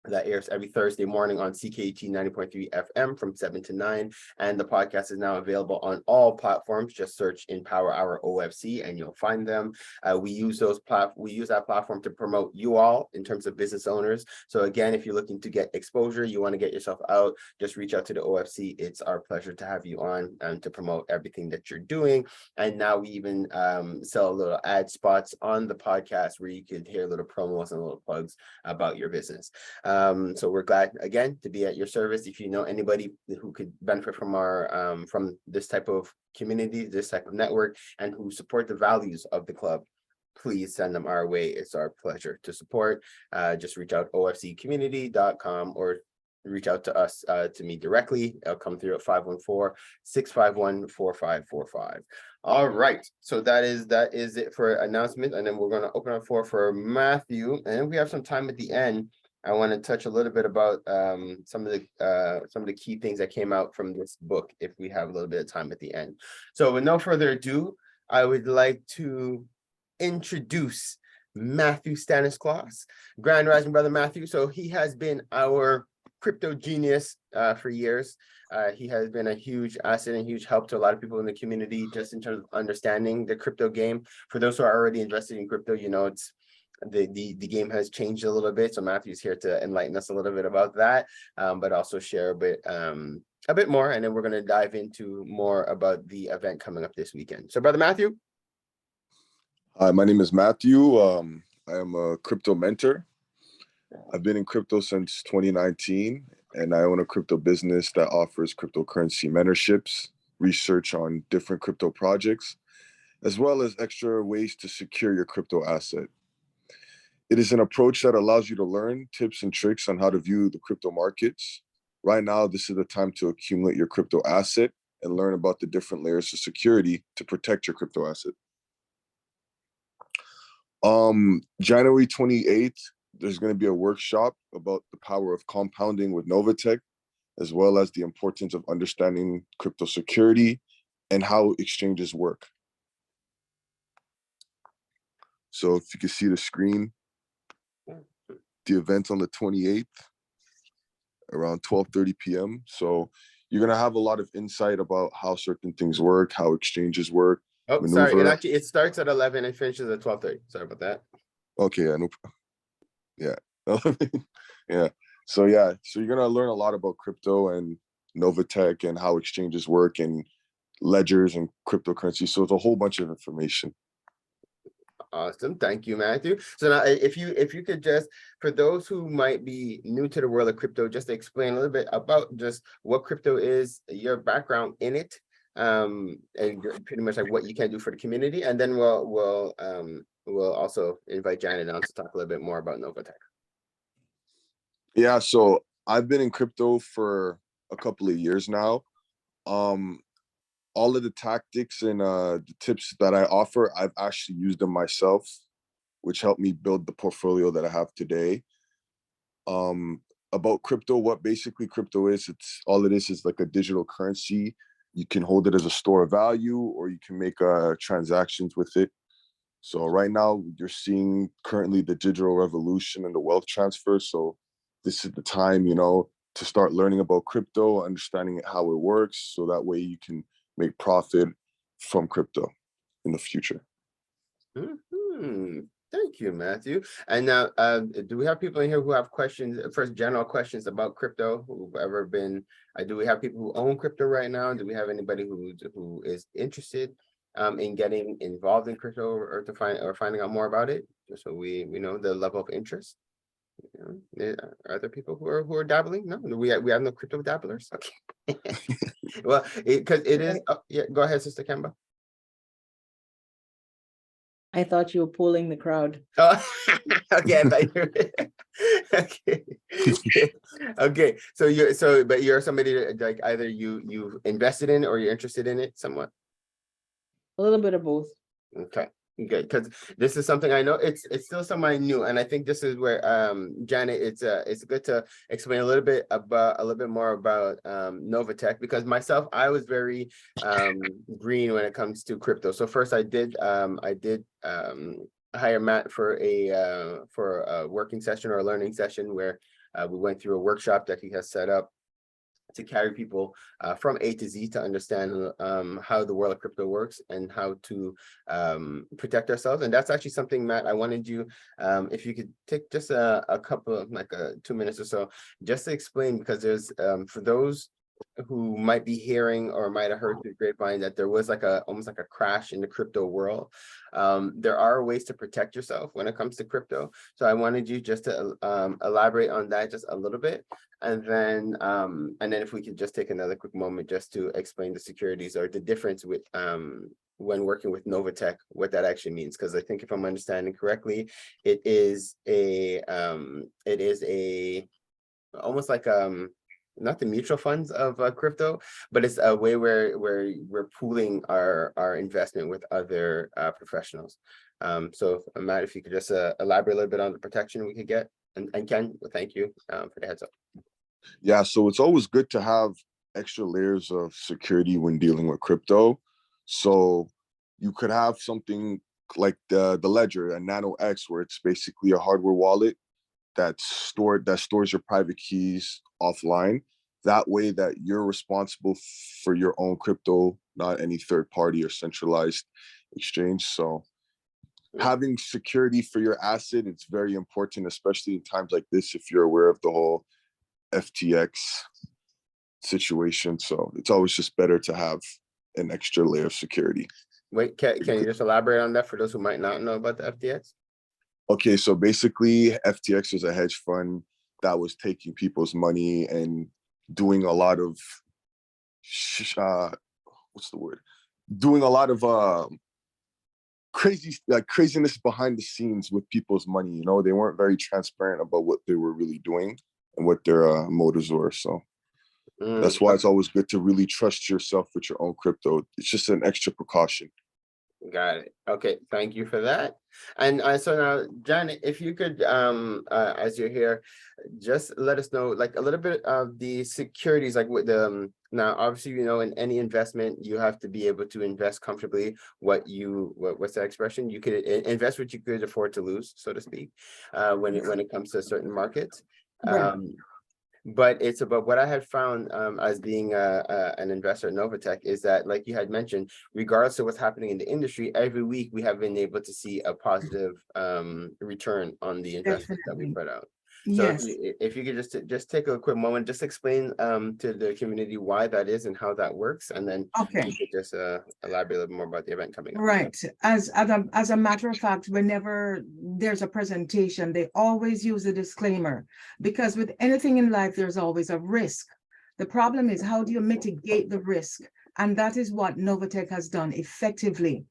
that airs every Thursday morning on CKT 90.3 FM from 7 to 9. And the podcast is now available on all platforms. Just search Empower Our OFC and you'll find them. We use that platform to promote you all in terms of business owners. So again, if you're looking to get exposure, you want to get yourself out, just reach out to the OFC. It's our pleasure to have you on and to promote everything that you're doing. And now we even sell little ad spots on the podcast where you could hear little promos and little plugs about your business. So we're glad again to be at your service. If you know anybody who could benefit from our from this type of community, this type of network, and who support the values of the club, please send them our way. It's our pleasure to support. Just reach out ofccommunity.com or reach out to us, to me directly. I'll come through at 514-651-4545. All right, so that is it for announcement, and then we're going to open up for Matthew, and we have some time at the end. I want to touch a little bit about some of the key things that came out from this book, if we have a little bit of time at the end. So with no further ado, I would like to introduce Matthew Stanislaus, Grand Rising Brother Matthew. So he has been our crypto genius for years. He has been a huge asset and huge help to a lot of people in the community, just in terms of understanding the crypto game. For those who are already invested in crypto, you know, it's the game has changed a little bit. So Matthew's here to enlighten us a little bit about that, but also share a bit more. And then we're going to dive into more about the event coming up this weekend. So Brother Matthew. Hi, my name is Matthew. I am a crypto mentor. I've been in crypto since 2019, and I own a crypto business that offers cryptocurrency mentorships, research on different crypto projects, as well as extra ways to secure your crypto asset. It is an approach that allows you to learn tips and tricks on how to view the crypto markets. Right now, this is the time to accumulate your crypto asset and learn about the different layers of security to protect your crypto asset. January 28th, there's going to be a workshop about the power of compounding with Novatech, as well as the importance of understanding crypto security and how exchanges work. So if you can see the screen, the event on the 28th, around 12:30 p.m. So you're going to have a lot of insight about how certain things work, how exchanges work. Oh, sorry. It starts at 11 and finishes at 12:30. Sorry about that. Okay. Yeah. Yeah. So you're going to learn a lot about crypto and Novatech and how exchanges work and ledgers and cryptocurrency. So it's a whole bunch of information. Awesome. Thank you, Matthew. So now if you could just, for those who might be new to the world of crypto, just explain a little bit about just what crypto is, your background in it, and pretty much like what you can do for the community. And then we'll also invite Janet on to talk a little bit more about Novatech. Yeah, so I've been in crypto for a couple of years now. All of the tactics and the tips that I offer, I've actually used them myself, which helped me build the portfolio that I have today. About crypto, what basically crypto is, it is like a digital currency. You can hold it as a store of value, or you can make transactions with it. So right now you're seeing currently the digital revolution and the wealth transfer. So this is the time, to start learning about crypto, understanding how it works, so that way you can make profit from crypto in the future. Mm-hmm. Thank you, Matthew. And now, do we have people in here who have questions, first general questions about crypto, who've ever been, do we have people who own crypto right now? Do we have anybody who is interested in getting involved in crypto or finding out more about it? Just so we know the level of interest. Are there people who are dabbling? No, we have no crypto dabblers. Okay. Well, because it is. Oh, yeah, go ahead, Sister Kemba. I thought you were polling the crowd. Oh, okay. Okay. Okay. But you're somebody that, like, either you've invested in or you're interested in it somewhat. A little bit of both. Okay. Good, because this is something I know it's still somebody new, and I think this is where Janet, it's good to explain a little bit more about Novatech, because myself, I was very green when it comes to crypto. So first I did hire Matt for a working session or a learning session where we went through a workshop that he has set up to carry people from A to Z to understand how the world of crypto works and how to protect ourselves. And that's actually something, Matt, I wanted you, if you could take just a couple of 2 minutes or so, just to explain, because there's for those who might be hearing or might have heard through the grapevine that there was like almost like a crash in the crypto world. There are ways to protect yourself when it comes to crypto. So I wanted you just to elaborate on that just a little bit. And then if we could just take another quick moment just to explain the securities or the difference with when working with Novatech, what that actually means. Because I think if I'm understanding correctly, it is almost like not the mutual funds of crypto, but it's a way where we're pooling our investment with other professionals. So Matt, if you could just elaborate a little bit on the protection we could get, and Ken, thank you for the heads up. Yeah, so it's always good to have extra layers of security when dealing with crypto. So you could have something like the Ledger, a Nano X, where it's basically a hardware wallet that stores your private keys offline. That way that you're responsible for your own crypto, not any third party or centralized exchange. So having security for your asset, it's very important, especially in times like this, if you're aware of the whole FTX situation. So it's always just better to have an extra layer of security. Wait, can you just elaborate on that for those who might not know about the FTX? Okay, so basically FTX was a hedge fund that was taking people's money and doing a lot of doing a lot of craziness behind the scenes with people's money. You know, they weren't very transparent about what they were really doing and what their motives were. So that's why it's always good to really trust yourself with your own crypto. It's just an extra precaution. Got it. Okay, thank you for that. And so now, Janet, if you could, as you're here, just let us know like a little bit of the securities, like with the now, obviously, you know, in any investment, you have to be able to invest comfortably. What's that expression? You could invest what you could afford to lose, so to speak, when it comes to certain markets. Right. But it's about what I had found as being an investor at Novatech is that, like you had mentioned, regardless of what's happening in the industry, every week we have been able to see a positive return on the investment that we put out. So Yes. if you could just take a quick moment, just explain to the community why that is and how that works, and then Okay. you could just elaborate a little more about the event coming up. Right. As a matter of fact, whenever there's a presentation, they always use a disclaimer, because with anything in life, there's always a risk. The problem is, how do you mitigate the risk? And that is what Novatech has done effectively.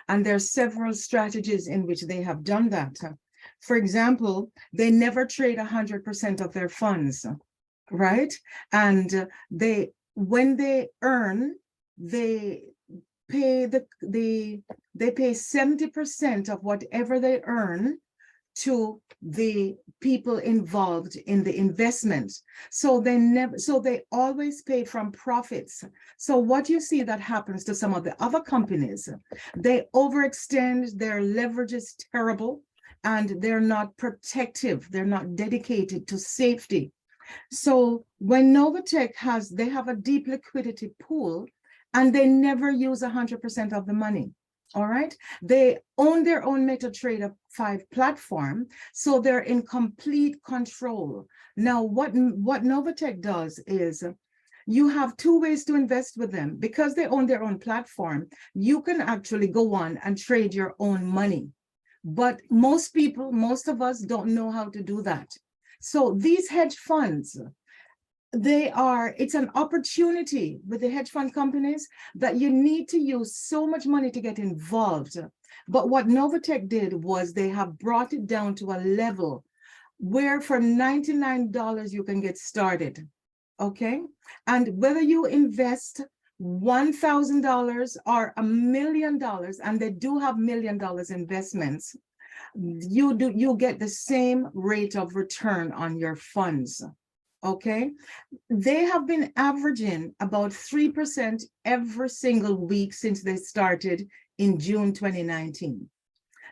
And there are several strategies in which they have done that. For example, they never trade 100% of their funds, right? And when they earn, they pay 70% of whatever they earn to the people involved in the investment. So they always pay from profits. So what you see that happens to some of the other companies, they overextend, their leverage is terrible, and they're not protective, they're not dedicated to safety. So when Novatech they have a deep liquidity pool, and they never use 100% of the money. All right. They own their own MetaTrader 5 platform, so they're in complete control. Now, what Novatech does is you have two ways to invest with them. Because they own their own platform, you can actually go on and trade your own money. But most of us don't know how to do that. So these hedge funds, it's an opportunity with the hedge fund companies that you need to use so much money to get involved. But what Novatech did was they have brought it down to a level where for $99 you can get started. Okay. And whether you invest $1,000 or $1 million, and they do have $1 million investments, you get the same rate of return on your funds. Okay, they have been averaging about 3% every single week since they started in June 2019.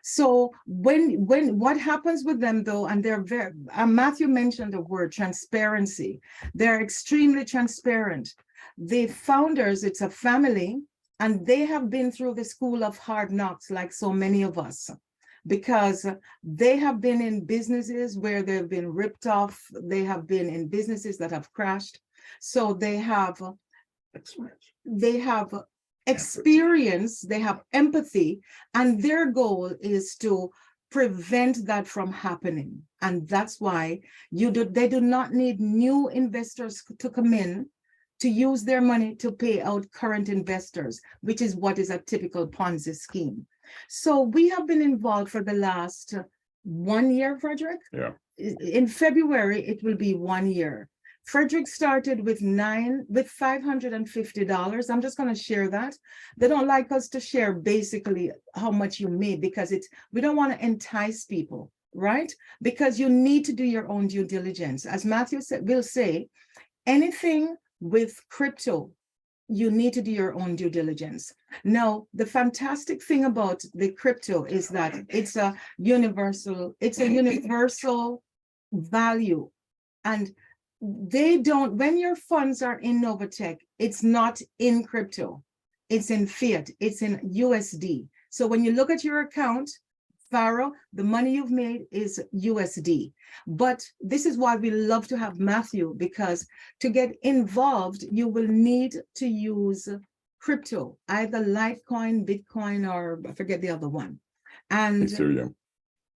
So what happens with them though, and they're very, Matthew mentioned the word transparency. They're extremely transparent. The founders, it's a family, and they have been through the school of hard knocks like so many of us, because they have been in businesses where they've been ripped off. They have been in businesses that have crashed. So they have experience, they have empathy, and their goal is to prevent that from happening. And that's why they do not need new investors to come in to use their money to pay out current investors, which is what is a typical Ponzi scheme. So we have been involved for the last 1 year, Frederick. Yeah. In February, it will be 1 year. Frederick started with $550. I'm just going to share that. They don't like us to share basically how much you made because we don't want to entice people, right? Because you need to do your own due diligence. As Matthew will say, anything with crypto, you need to do your own due diligence. Now, the fantastic thing about the crypto is that it's a universal value. And when your funds are in Novatech, it's not in crypto, it's in fiat, it's in USD. So when you look at your account, Pharaoh, the money you've made is USD. But this is why we love to have Matthew, because to get involved, you will need to use crypto, either Litecoin, Bitcoin, or I forget the other one. And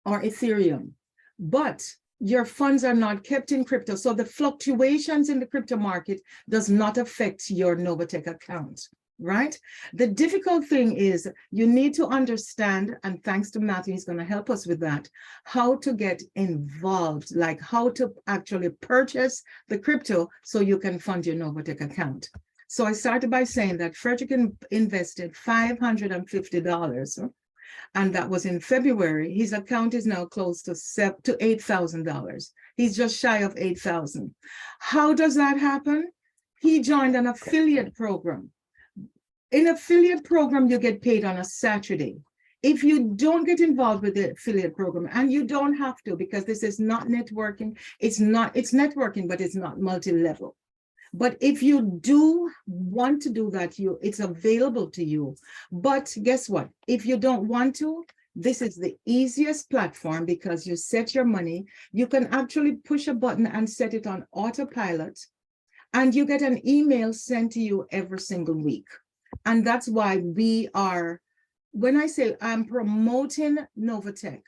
Ethereum. But your funds are not kept in crypto. So the fluctuations in the crypto market does not affect your Novatech account, right? The difficult thing is you need to understand, and thanks to Matthew, he's going to help us with that, how to get involved, like how to actually purchase the crypto so you can fund your Novatech account. So I started by saying that Frederick invested $550. And that was in February. His account is now close to $8,000. He's just shy of $8,000. How does that happen? He joined an affiliate program. In affiliate program, you get paid on a Saturday. If you don't get involved with the affiliate program, and you don't have to, because this is not networking, it's networking, but it's not multi-level. But if you do want to do that, it's available to you. But guess what? If you don't want to, this is the easiest platform because you set your money. You can actually push a button and set it on autopilot, and you get an email sent to you every single week. And that's why when I say I'm promoting Novatech,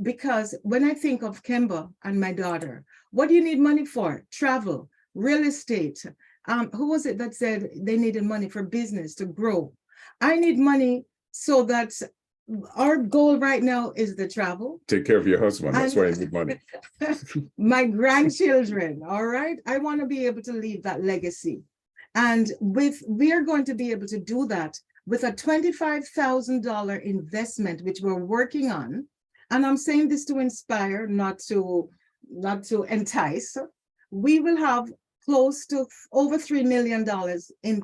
because when I think of Kemba and my daughter, what do you need money for? Travel. Real estate. Who was it that said they needed money for business to grow? I need money so that our goal right now is the travel. Take care of your husband. That's why I need money. My grandchildren, all right? I want to be able to leave that legacy. And we are going to be able to do that with a $25,000 investment, which we're working on. And I'm saying this to inspire, not to entice. We will have close to over $3 million in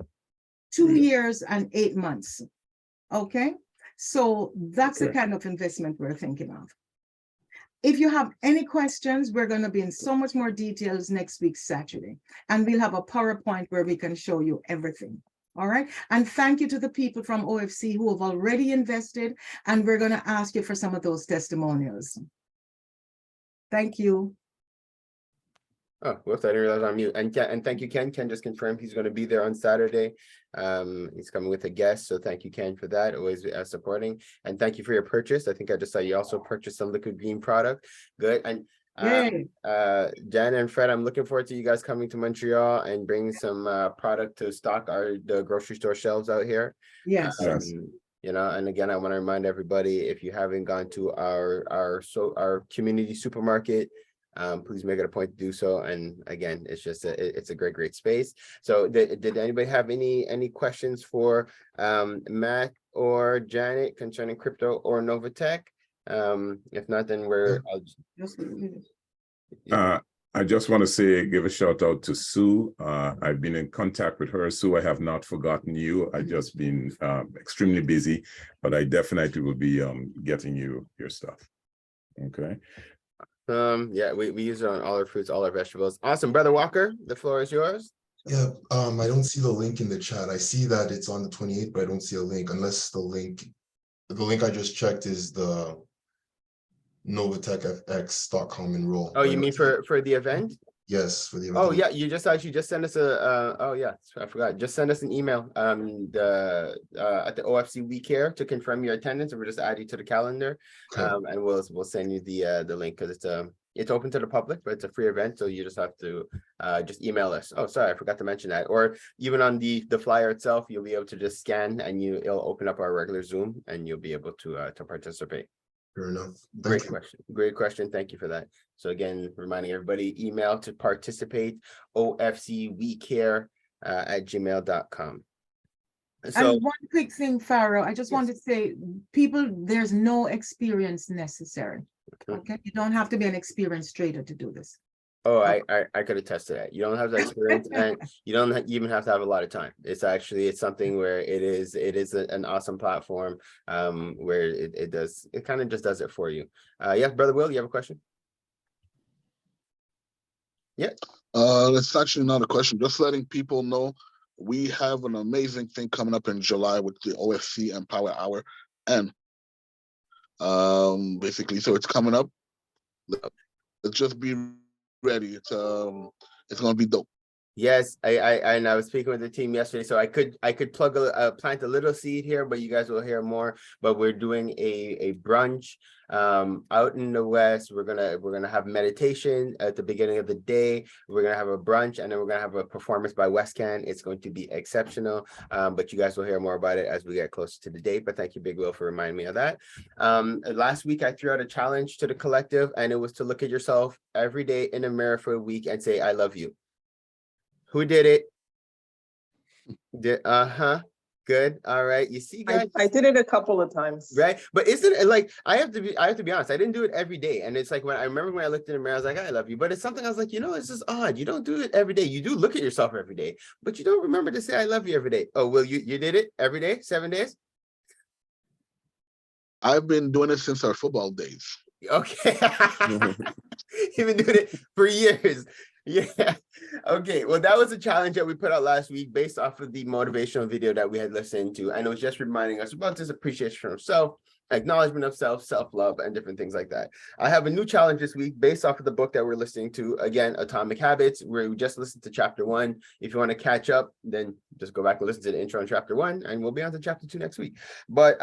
2 years and 8 months. Okay, so that's the kind of investment we're thinking of. If you have any questions, we're going to be in so much more details next week, Saturday, and we'll have a PowerPoint where we can show you everything. All right, and thank you to the people from OFC who have already invested, and we're going to ask you for some of those testimonials. Thank you. Oh, whoops, I didn't realize I'm mute. And thank you, Ken. Ken just confirmed he's going to be there on Saturday. He's coming with a guest. So thank you, Ken, for that. Always supporting. And thank you for your purchase. I think I just saw you also purchased some liquid green product. Good. And Jan and Fred, I'm looking forward to you guys coming to Montreal and bringing some product to stock the grocery store shelves out here. Yes. You know, and again, I want to remind everybody, if you haven't gone to our community supermarket, please make it a point to do so. And again, it's just it's a great space. So did anybody have any questions for Matt or Janet concerning crypto or Novatech? If not, then I just want to give a shout out to Sue. I've been in contact with her. Sue, I have not forgotten you. I've just been extremely busy, but I definitely will be getting you your stuff. Okay. Yeah, we use it on all our fruits, all our vegetables. Awesome. Brother Walker, the floor is yours. Yeah, I don't see the link in the chat. I see that it's on the 28th, but I don't see a link unless the link I just checked is the novatechfx.com enroll. Oh, you mean for the event? Yes, for the Oh event. yeah, you just actually just send us a oh yeah, I forgot. Just send us an email at the OFC week here to confirm your attendance, and we'll just add you to the calendar. Okay. And we'll send you the link because it's open to the public, but it's a free event, so you just have to just email us. Oh, sorry, I forgot to mention that. Or even on the flyer itself, you'll be able to just scan and it'll open up our regular Zoom and you'll be able to participate. Fair enough. Great question. Great question. Thank you for that. So again, reminding everybody, email to participate ofcwecare@gmail.com. So And one quick thing, Pharaoh, I just Yes. want to say, people, there's no experience necessary. Okay. Okay, you don't have to be an experienced trader to do this. Oh, I could attest to that. You don't have the experience, and you don't even have to have a lot of time. It's something where it is an awesome platform, where it kind of just does it for you. Yeah, Brother Will, you have a question? Yeah. It's actually not a question. Just letting people know we have an amazing thing coming up in July with the OFC Empower Hour, and basically, so it's coming up. Let's just be ready. It's gonna be dope. Yes, I was speaking with the team yesterday, so I could plug plant a little seed here, but you guys will hear more. But we're doing a brunch out in the West. We're gonna have meditation at the beginning of the day. We're gonna have a brunch, and then we're gonna have a performance by Westcan. It's going to be exceptional. But you guys will hear more about it as we get closer to the date. But thank you, Big Will, for reminding me of that. Last week I threw out a challenge to the collective, and it was to look at yourself every day in the mirror for a week and say, "I love you." Who did it? Good. All right. You see, guys. I did it a couple of times. Right. But isn't it like I have to be honest, I didn't do it every day. And it's like when I remember when I looked in the mirror, I was like, I love you. But it's something I was like, it's just odd. You don't do it every day. You do look at yourself every day, but you don't remember to say I love you every day. Oh, well, you did it every day, 7 days? I've been doing it since our football days. Okay. You've been doing it for years. Yeah. Okay. Well, that was a challenge that we put out last week based off of the motivational video that we had listened to. And it was just reminding us about this appreciation of self, acknowledgement of self, self-love, and different things like that. I have a new challenge this week based off of the book that we're listening to. Again, Atomic Habits, where we just listened to chapter 1. If you want to catch up, then just go back and listen to the intro on chapter 1, and we'll be on to chapter 2 next week. But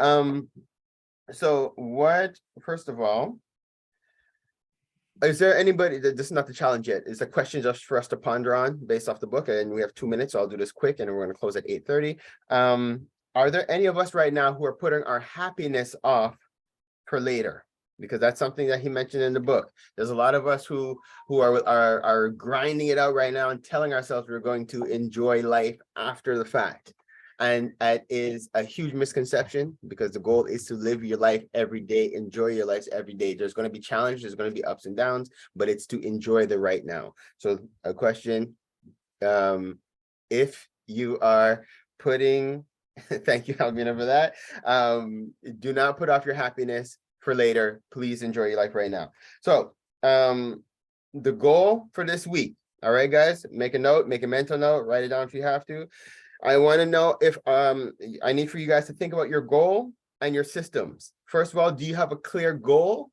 so what, first of all, is there anybody that this is not the challenge yet? It's a question just for us to ponder on based off the book, and we have 2 minutes, so I'll do this quick, and we're going to close at 8:30. Are there any of us right now who are putting our happiness off for later? Because that's something that he mentioned in the book. There's a lot of us who are grinding it out right now and telling ourselves we're going to enjoy life after the fact. And that is a huge misconception, because the goal is to live your life every day, enjoy your life every day. There's going to be challenges, there's going to be ups and downs, but it's to enjoy the right now. So a question, if you are putting, thank you, Alvina, for that. Do not put off your happiness for later. Please enjoy your life right now. So the goal for this week, all right, guys, make a note, make a mental note, write it down if you have to. I want to know if I need for you guys to think about your goal and your systems. First of all, do you have a clear goal?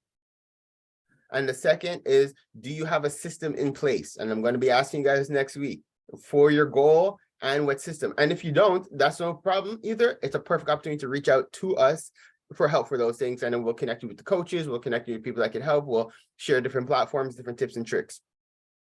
And the second is, do you have a system in place? And I'm going to be asking you guys next week for your goal and what system. And if you don't, that's no problem either. It's a perfect opportunity to reach out to us for help for those things. And then we'll connect you with the coaches. We'll connect you with people that can help. We'll share different platforms, different tips and tricks.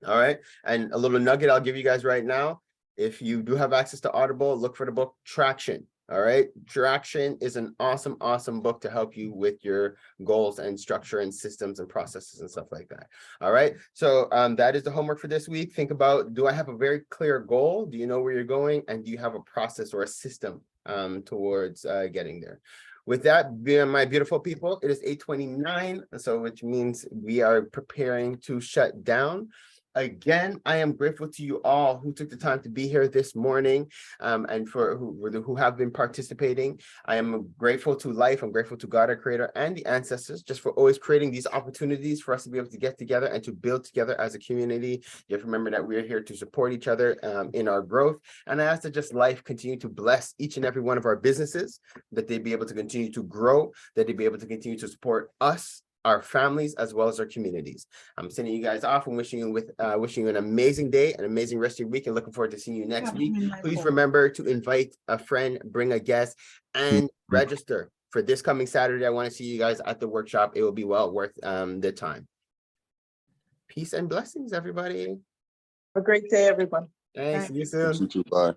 All right. And a little nugget I'll give you guys right now. If you do have access to Audible, look for the book Traction. All right. Traction is an awesome, awesome book to help you with your goals and structure and systems and processes and stuff like that. All right. So that is the homework for this week. Think about, do I have a very clear goal? Do you know where you're going? And do you have a process or a system towards getting there? With that, my beautiful people, it is 8:29, so which means we are preparing to shut down. Again, I am grateful to you all who took the time to be here this morning, and for who have been participating. I am grateful to life. I'm grateful to God, our creator, and the ancestors, just for always creating these opportunities for us to be able to get together and to build together as a community. You have to remember that we're here to support each other in our growth. And I ask that just life continue to bless each and every one of our businesses, that they be able to continue to grow, that they be able to continue to support us our families, as well as our communities. I'm sending you guys off and wishing you an amazing day, an amazing rest of your week, and looking forward to seeing you next week. Please remember to invite a friend, bring a guest, and register for this coming Saturday. I want to see you guys at the workshop. It will be well worth the time. Peace and blessings, everybody. Have a great day, everyone. Thanks. See you soon. Bye.